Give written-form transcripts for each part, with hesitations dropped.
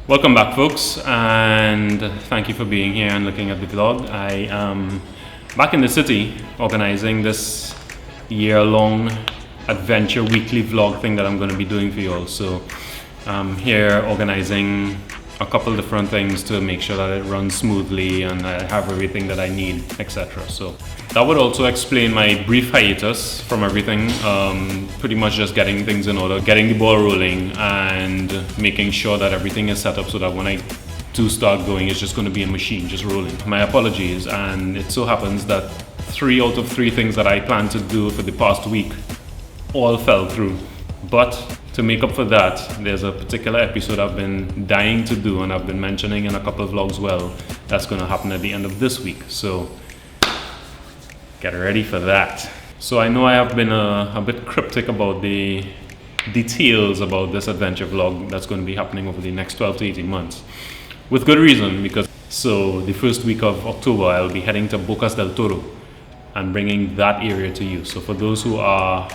Welcome back, folks, and thank you for being here and looking at the vlog. I am back in the city organizing this year-long adventure weekly vlog thing that I'm going to be doing for you all. So I'm here organizing a couple different things to make sure that it runs smoothly and I have everything that I need, etc. So that would also explain my brief hiatus from everything, pretty much just getting things in order, getting the ball rolling and making sure that everything is set up so that when I do start going, it's just going to be a machine, just rolling. My apologies, and it so happens that 3 out of 3 things that I planned to do for the past week all fell through. But to make up for that, there's a particular episode I've been dying to do and I've been mentioning in a couple of vlogs that's going to happen at the end of this week. So get ready for that. So I know I have been a bit cryptic about the details about this adventure vlog that's going to be happening over the next 12 to 18 months. With good reason, because the first week of October I'll be heading to Bocas del Toro and bringing that area to you. So for those who are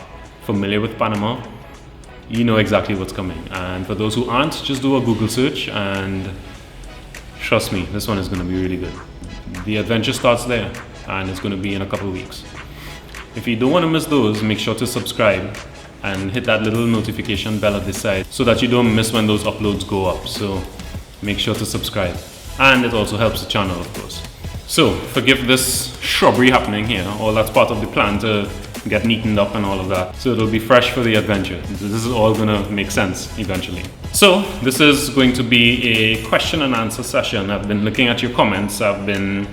familiar with Panama, you know exactly what's coming. And for those who aren't, just do a Google search and trust me, this one is going to be really good. The adventure starts there and it's going to be in a couple of weeks. If you don't want to miss those, make sure to subscribe and hit that little notification bell at the side so that you don't miss when those uploads go up. So make sure to subscribe, and it also helps the channel, of course. So forgive this shrubbery happening here, all that's part of the plan to get neatened up and all of that, so it'll be fresh for the adventure. This is all gonna make sense eventually. So this is going to be a question and answer session. I've been looking at your comments, I've been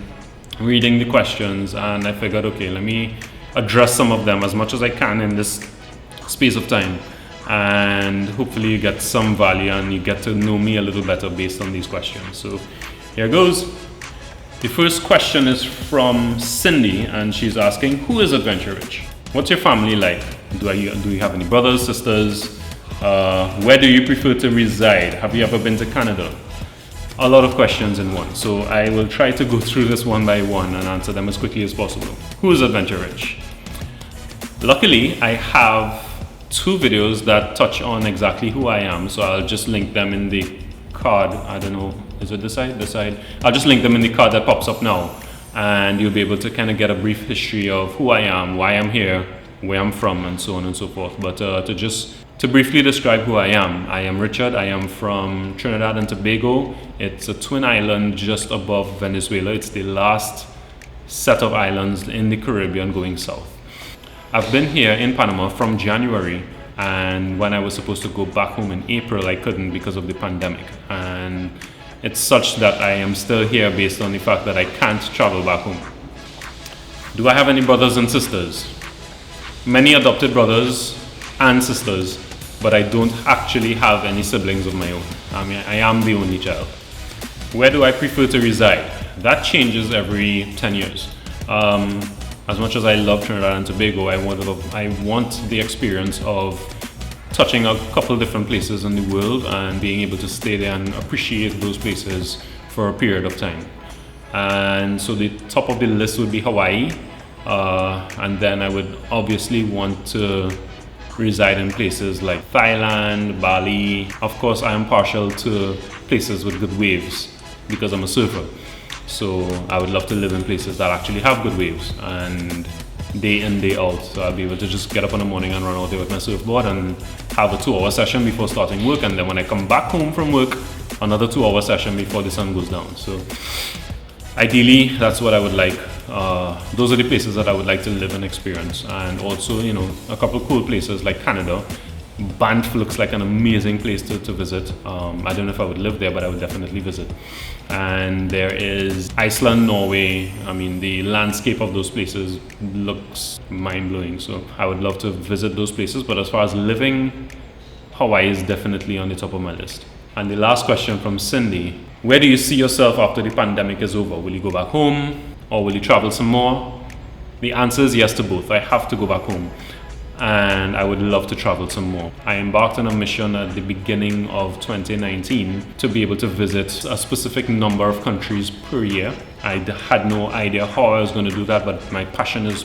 reading the questions, and I figured, okay, let me address some of them as much as I can in this space of time, and hopefully you get some value and you get to know me a little better based on these questions. So here goes. The first question is from Cindy, and she's asking, who is Adventure Rich? What's your family like? Do you have any brothers, sisters? Where do you prefer to reside? Have you ever been to Canada? A lot of questions in one, so I will try to go through this one by one and answer them as quickly as possible. Who is Adventure Rich? Luckily, I have 2 videos that touch on exactly who I am, so I'll just link them in the card. I don't know, is it this side? This side? I'll just link them in the card that pops up now, and you'll be able to kind of get a brief history of who I am, why I'm here, where I'm from, and so on and so forth. But to briefly describe who I am Richard. I am from Trinidad and Tobago. It's a twin island just above Venezuela. It's the last set of islands in the Caribbean going south. I've been here in Panama from January, and when I was supposed to go back home in April, I couldn't because of the pandemic. And it's such that I am still here based on the fact that I can't travel back home. Do I have any brothers and sisters? Many adopted brothers and sisters, but I don't actually have any siblings of my own. I mean, I am the only child. Where do I prefer to reside? That changes every 10 years. As much as I love Trinidad and Tobago, I want the experience of touching a couple different places in the world and being able to stay there and appreciate those places for a period of time. And so the top of the list would be Hawaii, and then I would obviously want to reside in places like Thailand, Bali. Of course, I am partial to places with good waves because I'm a surfer. So I would love to live in places that actually have good waves and day in, day out. So I'll be able to just get up in the morning and run out there with my surfboard and have a 2-hour session before starting work. And then when I come back home from work, another 2-hour session before the sun goes down. So ideally, that's what I would like. Those are the places that I would like to live and experience. And also, you know, a couple of cool places like Canada. Banff looks like an amazing place to visit. I don't know if I would live there, but I would definitely visit. And there is Iceland, Norway. I mean, the landscape of those places looks mind-blowing. So I would love to visit those places. But as far as living, Hawaii is definitely on the top of my list. And the last question from Cindy, where do you see yourself after the pandemic is over? Will you go back home or will you travel some more? The answer is yes to both. I have to go back home, and I would love to travel some more. I embarked on a mission at the beginning of 2019 to be able to visit a specific number of countries per year. I had no idea how I was going to do that, but my passion is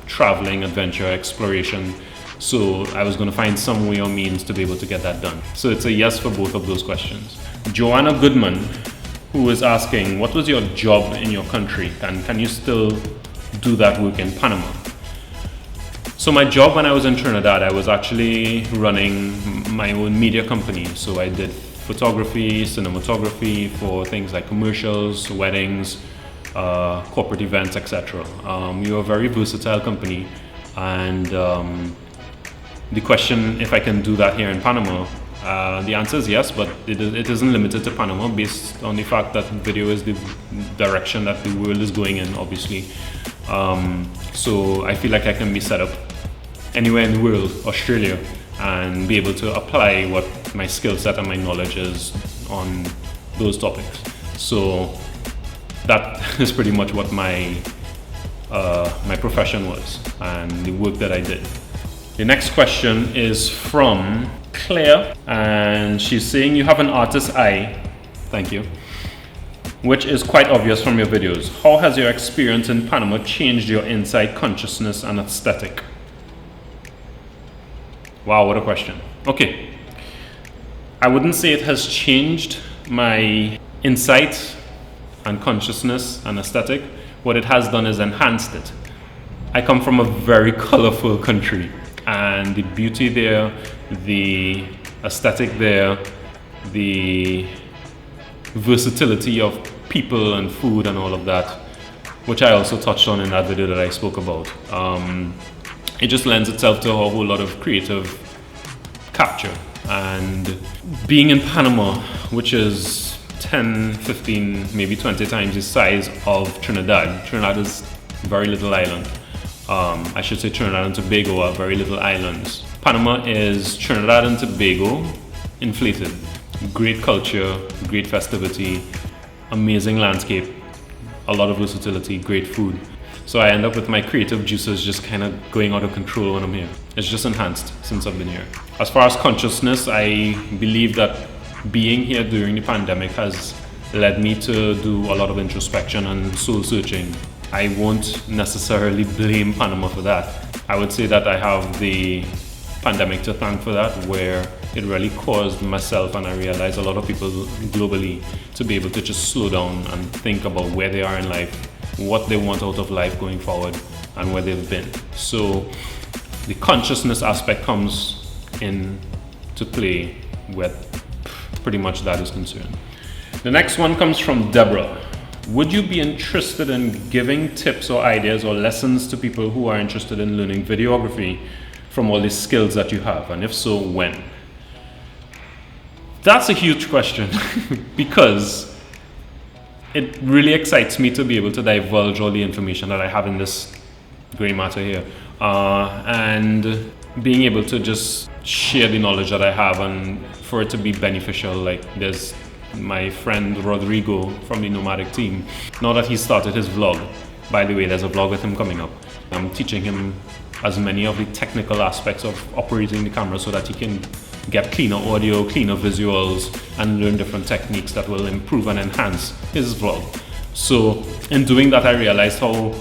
traveling, adventure, exploration. So I was going to find some way or means to be able to get that done. So it's a yes for both of those questions. Joanna Goodman, who is asking, what was your job in your country? And can you still do that work in Panama? So my job when I was in Trinidad, I was actually running my own media company. So I did photography, cinematography for things like commercials, weddings, corporate events, etc. We were a very versatile company, and the question if I can do that here in Panama, the answer is yes, but it isn't limited to Panama, based on the fact that video is the direction that the world is going in, obviously. So I feel like I can be set up anywhere in the world, Australia, and be able to apply what my skill set and my knowledge is on those topics. So that is pretty much what my profession was and the work that I did. The next question is from Claire, and she's saying, you have an artist's eye, thank you, which is quite obvious from your videos. How has your experience in Panama changed your insight, consciousness, and aesthetic? Wow, what a question. Okay, I wouldn't say it has changed my insight and consciousness and aesthetic. What it has done is enhanced it. I come from a very colorful country, and the beauty there, the aesthetic there, the versatility of people and food and all of that, which I also touched on in that video that I spoke about. It just lends itself to a whole lot of creative capture. And being in Panama, which is 10, 15, maybe 20 times the size of Trinidad. Trinidad is a very little island. I should say Trinidad and Tobago are very little islands. Panama is Trinidad and Tobago inflated. Great culture, great festivity, amazing landscape, a lot of versatility, great food. So I end up with my creative juices just kind of going out of control when I'm here. It's just enhanced since I've been here. As far as consciousness, I believe that being here during the pandemic has led me to do a lot of introspection and soul searching. I won't necessarily blame Panama for that. I would say that I have the pandemic to thank for that, where it really caused myself, and I realized a lot of people globally, to be able to just slow down and think about where they are in life, what they want out of life going forward, and where they've been. So the consciousness aspect comes in to play with pretty much that is concerned. The next one comes from Deborah. Would you be interested in giving tips or ideas or lessons to people who are interested in learning videography from all the skills that you have? And if so, when? That's a huge question because it really excites me to be able to divulge all the information that I have in this gray matter here, and being able to just share the knowledge that I have and for it to be beneficial. Like there's my friend Rodrigo from the Nomadic team. Now that he started his vlog, by the way, there's a vlog with him coming up. I'm teaching him as many of the technical aspects of operating the camera so that he can get cleaner audio, cleaner visuals, and learn different techniques that will improve and enhance his vlog. So in doing that, I realized how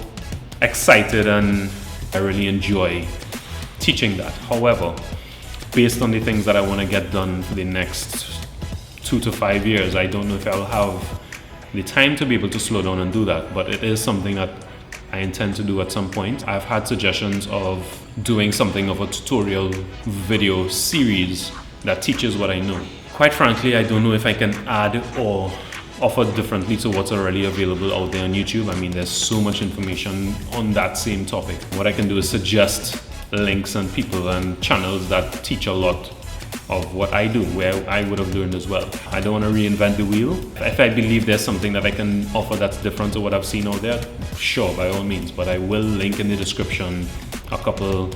excited and I really enjoy teaching that. However, based on the things that I want to get done for the next 2 to 5 years, I don't know if I'll have the time to be able to slow down and do that, but it is something that I intend to do at some point. I've had suggestions of doing something of a tutorial video series that teaches what I know. Quite frankly, I don't know if I can add or offer differently to what's already available out there on YouTube. I mean, there's so much information on that same topic. What I can do is suggest links and people and channels that teach a lot of what I do, where I would have learned as well. I don't want to reinvent the wheel. If I believe there's something that I can offer that's different to what I've seen out there, sure, by all means, but I will link in the description a couple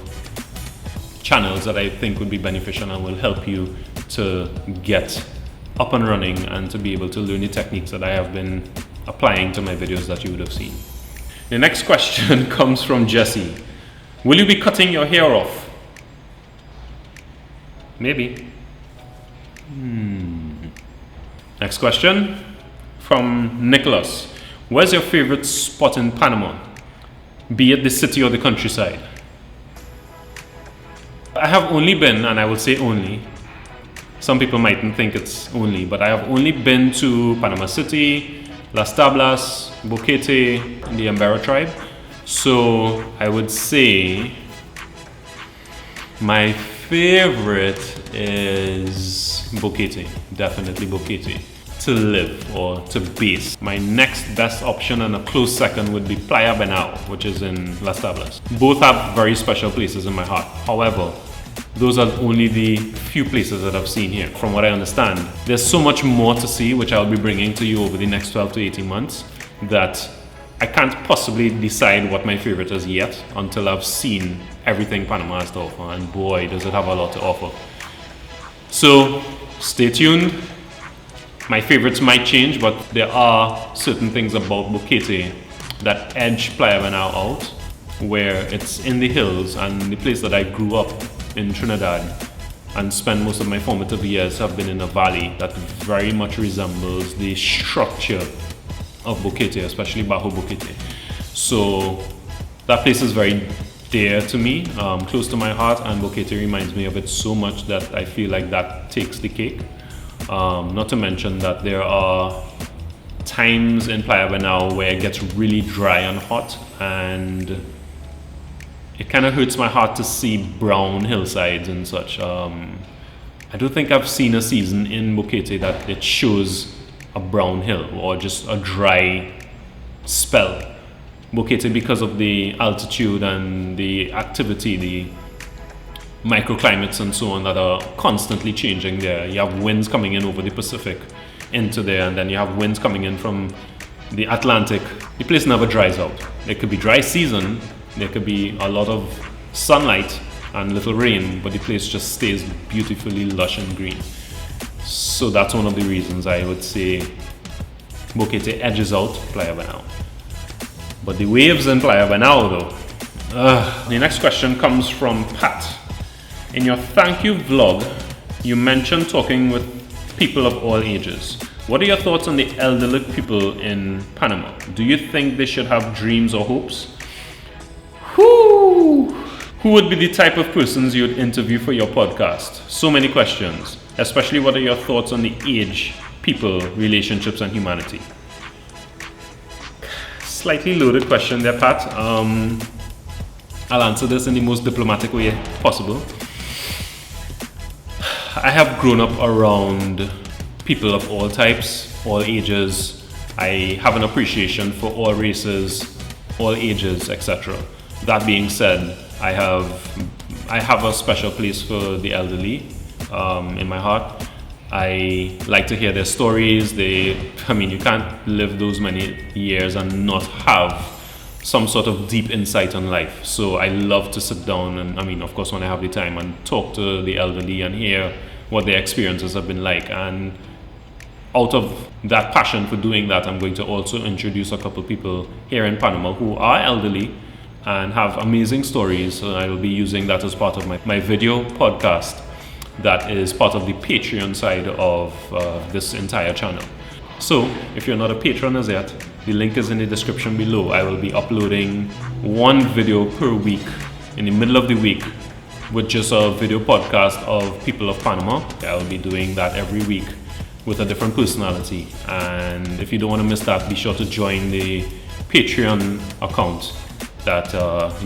channels that I think would be beneficial and will help you to get up and running and to be able to learn the techniques that I have been applying to my videos that you would have seen. The next question comes from Jesse. Will you be cutting your hair off? Maybe. Next question from Nicholas. Where's your favorite spot in Panama? Be it the city or the countryside? I have only been, and I would say only, Some people mightn't think it's only, but I have only been to Panama City, Las Tablas, Boquete, and the Embera tribe. So I would say my favorite is Boquete, definitely Boquete, to live or to base. My next best option and a close second would be Playa Benao, which is in Las Tablas. Both have very special places in my heart. However, those are only the few places that I've seen here. From what I understand, there's so much more to see, which I'll be bringing to you over the next 12 to 18 months, that I can't possibly decide what my favorite is yet until I've seen everything Panama has to offer, and boy, does it have a lot to offer. So stay tuned. My favorites might change, but there are certain things about Boquete that edge Playa Benao out, where it's in the hills, and the place that I grew up in Trinidad and spent most of my formative years have been in a valley that very much resembles the structure of Boquete, especially Bajo Boquete. So that place is very dear to me, close to my heart, and Boquete reminds me of it so much that I feel like that takes the cake. Not to mention that there are times in Playa Benao where it gets really dry and hot, and it kind of hurts my heart to see brown hillsides and such. I don't think I've seen a season in Boquete that it shows a brown hill or just a dry spell. Boquete, because of the altitude and the activity, the microclimates and so on that are constantly changing there. You have winds coming in over the Pacific into there, and then you have winds coming in from the Atlantic. The place never dries out. There could be dry season, there could be a lot of sunlight and little rain, but the place just stays beautifully lush and green. So that's one of the reasons I would say Boquete edges out Playa Benao. But the waves in Playa Benao though. The next question comes from Pat. In your thank you vlog, you mentioned talking with people of all ages. What are your thoughts on the elderly people in Panama? Do you think they should have dreams or hopes? Who would be the type of persons you would interview for your podcast? So many questions. Especially, what are your thoughts on the age, people, relationships, and humanity? Slightly loaded question there, Pat. I'll answer this in the most diplomatic way possible. I have grown up around people of all types, all ages. I have an appreciation for all races, all ages, etc. That being said, I have a special place for the elderly in my heart. I like to hear their stories. You can't live those many years and not have some sort of deep insight on life. So I love to sit down and, of course, when I have the time, and talk to the elderly and hear what their experiences have been like. And out of that passion for doing that, I'm going to also introduce a couple people here in Panama who are elderly and have amazing stories. So I will be using that as part of my video podcast that is part of the Patreon side of this entire channel. So if you're not a patron as yet, the link is in the description below. I will be uploading one video per week in the middle of the week with just a video podcast of people of Panama. I will be doing that every week with a different personality. And if you don't want to miss that, be sure to join the Patreon account that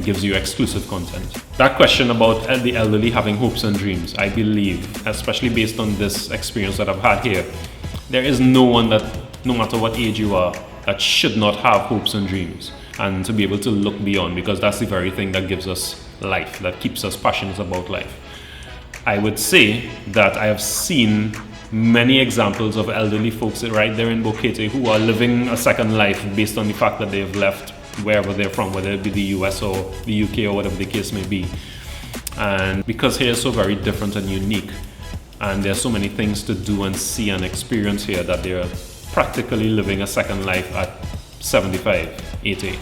gives you exclusive content. That question about the elderly having hopes and dreams, I believe, especially based on this experience that I've had here, there is no one that, no matter what age you are, that should not have hopes and dreams, and to be able to look beyond, because that's the very thing that gives us life, that keeps us passionate about life. I would say that I have seen many examples of elderly folks right there in Boquete who are living a second life based on the fact that they've left wherever they're from, whether it be the US or the UK or whatever the case may be. And because here is so very different and unique, and there's so many things to do and see and experience here, that they're practically living a second life at 75, 80.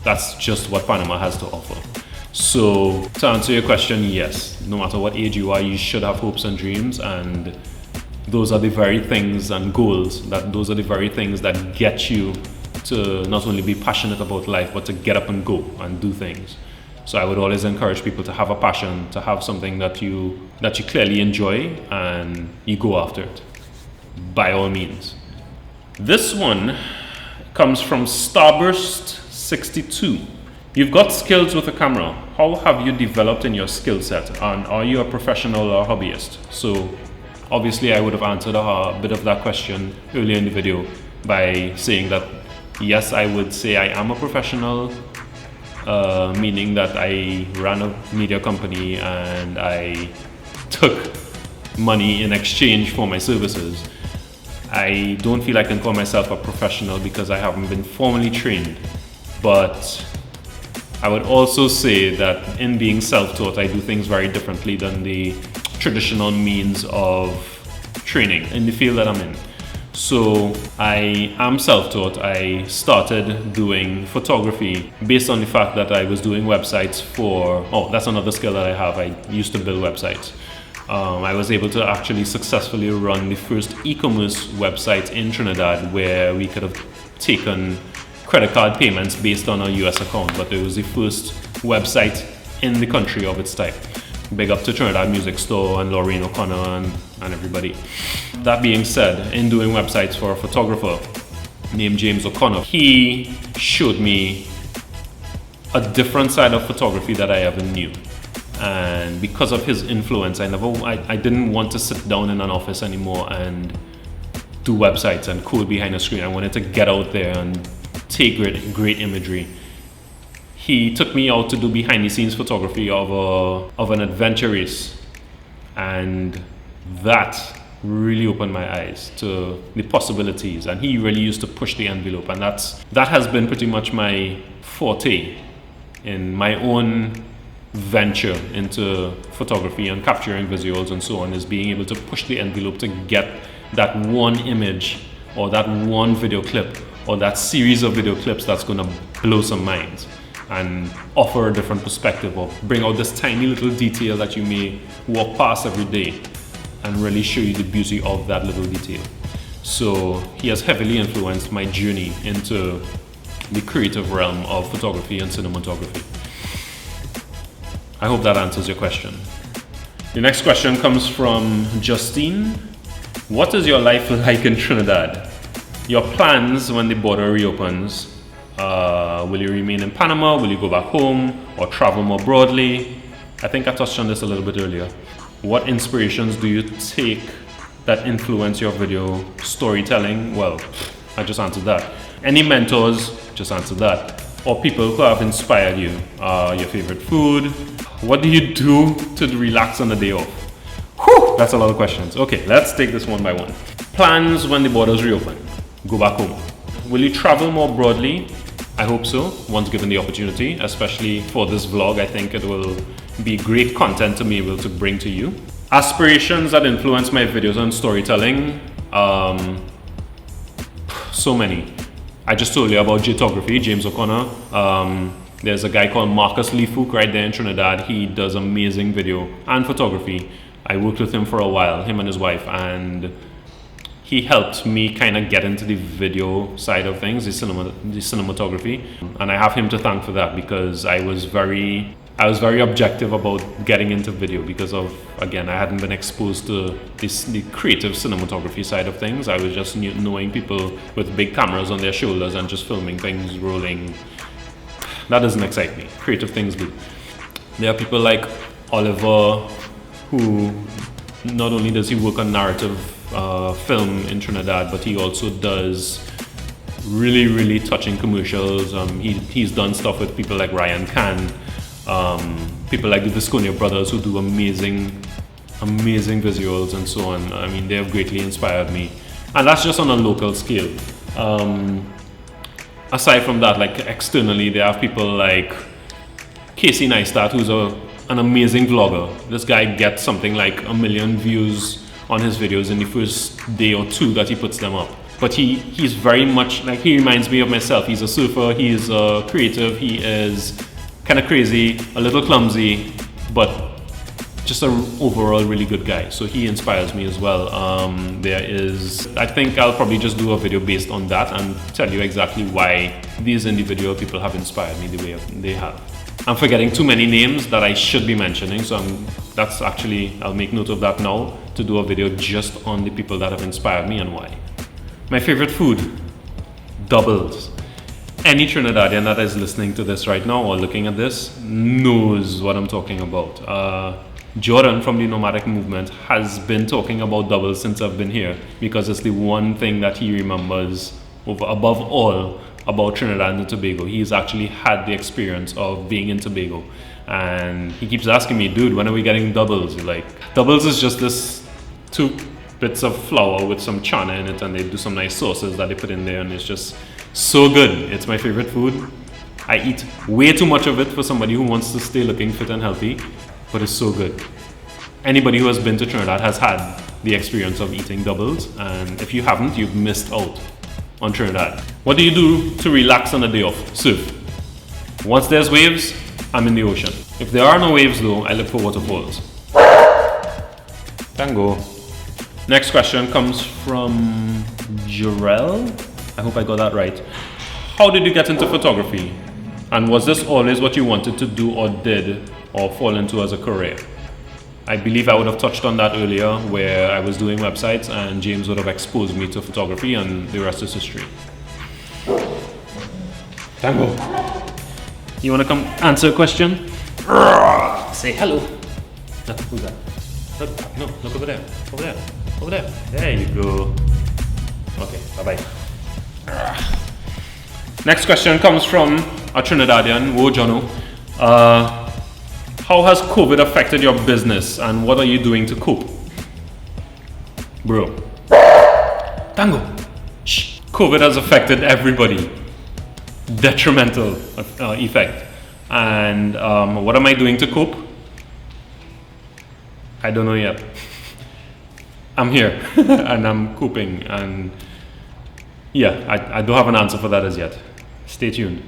That's just what Panama has to offer. So to answer your question, yes, no matter what age you are, you should have hopes and dreams, and those are the very things and goals, those are the very things that get you to not only be passionate about life, but to get up and go and do things. So I would always encourage people to have a passion, to have something that you clearly enjoy, and you go after it, by all means. This one comes from Starburst62. You've got skills with a camera. How have you developed in your skill set? And are you a professional or hobbyist? So obviously I would have answered a bit of that question earlier in the video by saying that yes, I would say I am a professional, meaning that I ran a media company and I took money in exchange for my services. I don't feel I can call myself a professional because I haven't been formally trained, but I would also say that in being self-taught, I do things very differently than the traditional means of training in the field that I'm in. So I am self-taught. I started doing photography based on the fact that I was doing websites for, that's another skill that I have. I used to build websites. I was able to actually successfully run the first e-commerce website in Trinidad where we could have taken credit card payments based on a US account, but it was the first website in the country of its type. Big up to Trinidad Music Store and Laureen O'Connor and everybody. That being said, in doing websites for a photographer named James O'Connor, he showed me a different side of photography that I ever knew. And because of his influence, I didn't want to sit down in an office anymore and do websites and code behind a screen. I wanted to get out there and take great imagery. He took me out to do behind the scenes photography of an adventure race, and that really opened my eyes to the possibilities, and he really used to push the envelope, and that has been pretty much my forte in my own venture into photography and capturing visuals and so on, is being able to push the envelope to get that one image or that one video clip or that series of video clips that's going to blow some minds and offer a different perspective, or bring out this tiny little detail that you may walk past every day and really show you the beauty of that little detail. So he has heavily influenced my journey into the creative realm of photography and cinematography. I hope that answers your question. The next question comes from Justine. What is your life like in Trinidad? Your plans when the border reopens? Will you remain in Panama? Will you go back home or travel more broadly? I think I touched on this a little bit earlier. What inspirations do you take that influence your video storytelling? Well, I just answered that. Any mentors? Just answered that. Or people who have inspired you? Your favorite food? What do you do to relax on the day off? Whew, that's a lot of questions. Okay, let's take this one by one. Plans when the borders reopen. Go back home. Will you travel more broadly? I hope so, once given the opportunity, especially for this vlog. I think it will be great content to be able to bring to you. Aspirations that influence my videos on storytelling. So many. I just told you about Videography, James O'Connor. There's a guy called Marcus Leafook right there in Trinidad. He does amazing video and photography. I worked with him for a while, him and his wife, and he helped me kind of get into the video side of things, the cinematography, and I have him to thank for that, because I was very objective about getting into video because of, again, I hadn't been exposed to the creative cinematography side of things. I was just knowing people with big cameras on their shoulders and just filming things rolling. That doesn't excite me. Creative things do. There are people like Oliver, who not only does he work on narrative film in Trinidad, but he also does really touching commercials. He's done stuff with people like Ryan Can, people like the Visconio brothers, who do amazing visuals and so on. I mean, they have greatly inspired me, and that's just on a local scale. Aside from that, like externally, there are people like Casey Neistat, who's an amazing vlogger. This guy gets something like 1 million views on his videos in the first day or two that he puts them up. But he's very much like, he reminds me of myself. He's a surfer, he's a creative, he is kind of crazy, a little clumsy, but just an overall really good guy. So he inspires me as well. I think I'll probably just do a video based on that and tell you exactly why these individual people have inspired me the way they have. I'm forgetting too many names that I should be mentioning, so that's actually, I'll make note of that now to do a video just on the people that have inspired me and why. My favorite food, doubles. Any Trinidadian that is listening to this right now or looking at this knows what I'm talking about. Jordan from the Nomadic Movement has been talking about doubles since I've been here because it's the one thing that he remembers above all about Trinidad and Tobago. He's actually had the experience of being in Tobago, and he keeps asking me, dude, when are we getting doubles? Like, doubles is just this 2 bits of flour with some chana in it, and they do some nice sauces that they put in there, and it's just so good. It's my favorite food. I eat way too much of it for somebody who wants to stay looking fit and healthy, but it's so good. Anybody who has been to Trinidad has had the experience of eating doubles, and if you haven't, you've missed out on Trinidad. What do you do to relax on a day off? Surf. Once there's waves, I'm in the ocean. If there are no waves though, I look for waterfalls. Tango. Next question comes from Jarell. I hope I got that right. How did you get into photography? And was this always what you wanted to do or did or fall into as a career? I believe I would have touched on that earlier where I was doing websites and James would have exposed me to photography and the rest is history. Tango. You want to come answer a question? Say hello. No, who's that? No, look over there. Over there. Over there. There you go. Okay, bye-bye. Next question comes from a Trinidadian, Wo Jono. How has COVID affected your business and what are you doing to cope? Bro. Tango. Shh. COVID has affected everybody. Detrimental effect. And what am I doing to cope? I don't know yet. I'm here and I'm coping, and yeah, I don't have an answer for that as yet. Stay tuned.